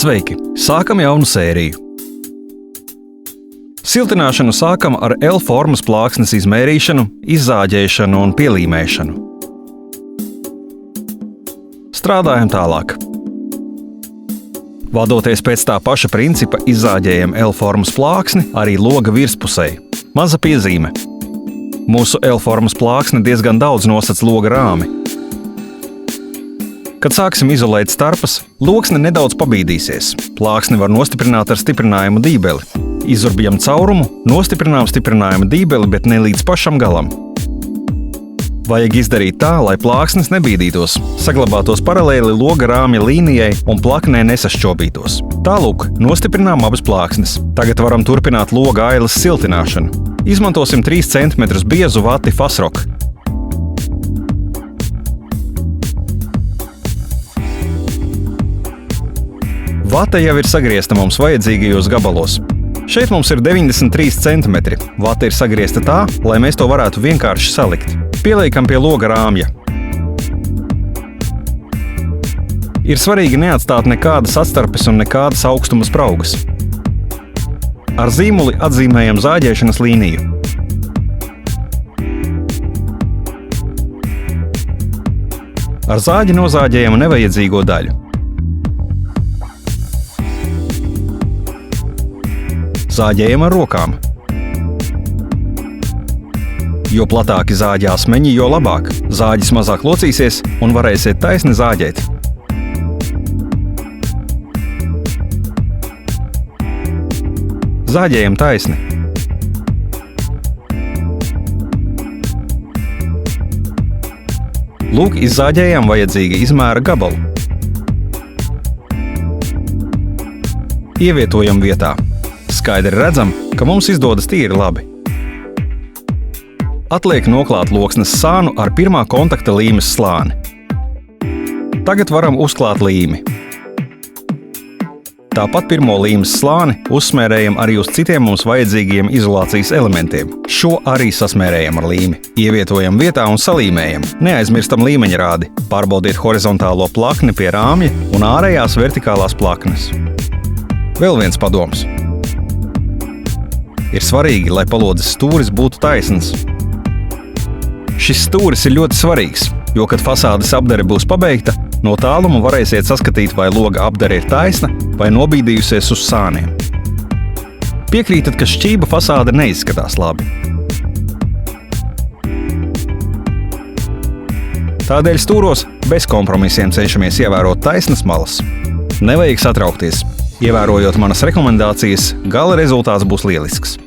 Sveiki! Sākam jaunu sēriju. Siltināšanu sākam ar L-formas plāksnes izmērīšanu, izzāģēšanu un pielīmēšanu. Strādājam tālāk. Vadoties pēc tā paša principa, izzāģējam L-formas plāksni arī loga virspusē. Maza piezīme. Mūsu L-formas plāksne diezgan daudz nosac loga rāmi. Kad sāksim izolēt starpas, loksne nedaudz pabīdīsies. Plāksni var nostiprināt ar stiprinājumu dībeli. Izurbjam caurumu, nostiprinām stiprinājumu dībeli, bet ne līdz pašam galam. Vajag izdarīt tā, lai plāksnes nebīdītos, saglabātos paralēli loga rāmja līnijai un plaknē nesašķobītos. Tālūk, nostiprinām abas plāksnes. Tagad varam turpināt loga ailes siltināšanu. Izmantosim 3 cm biezu vati Fasrock. Vate jau ir sagriezta mums vajadzīgajos gabalos. Šeit mums ir 93 cm. Vate ir sagriezta tā, lai mēs to varētu vienkārši salikt. Pieliekam pie loga rāmja. Ir svarīgi neatstāt nekādas atstarpes un nekādas augstuma spraugas. Ar zīmuli atzīmējam zāģēšanas līniju. Ar zāģi nozāģējam nevajadzīgo daļu. Zāģējam ar rokām. Jo platāki zāģi asmeņi, jo labāk. Zāģis mazāk locīsies un varēsiet taisni zāģēt. Zāģējam taisni. Lūk, izzāģējam vajadzīga izmēra gabalu. Ievietojam vietā. Skaidri redzam, ka mums izdodas tīri labi. Atliek noklāt loksnes sānu ar pirmā kontakta līmes slāni. Tagad varam uzklāt līmi. Tāpat pirmo līmes slāni uzsmērējam arī uz citiem mums vajadzīgiem izolācijas elementiem. Šo arī sasmērējam ar līmi. Ievietojam vietā un salīmējam. Neaizmirstam līmeņrādi. Pārbaudiet horizontālo plakni pie rāmja un ārējās vertikālās plaknes. Vēl viens padoms. Ir svarīgi, lai palodzes stūris būtu taisns. Šis stūris ir ļoti svarīgs, jo, kad fasādes apdare būs pabeigta, no tāluma varēsiet saskatīt, vai loga apdare ir taisna vai nobīdījusies uz sāniem. Piekrītat, ka šķība fasāde neizskatās labi. Tādēļ stūros bez kompromisiem cenšamies ievērot taisnas malas. Nevajag satraukties. Ievērojot manas rekomendācijas, gala rezultāts būs lielisks.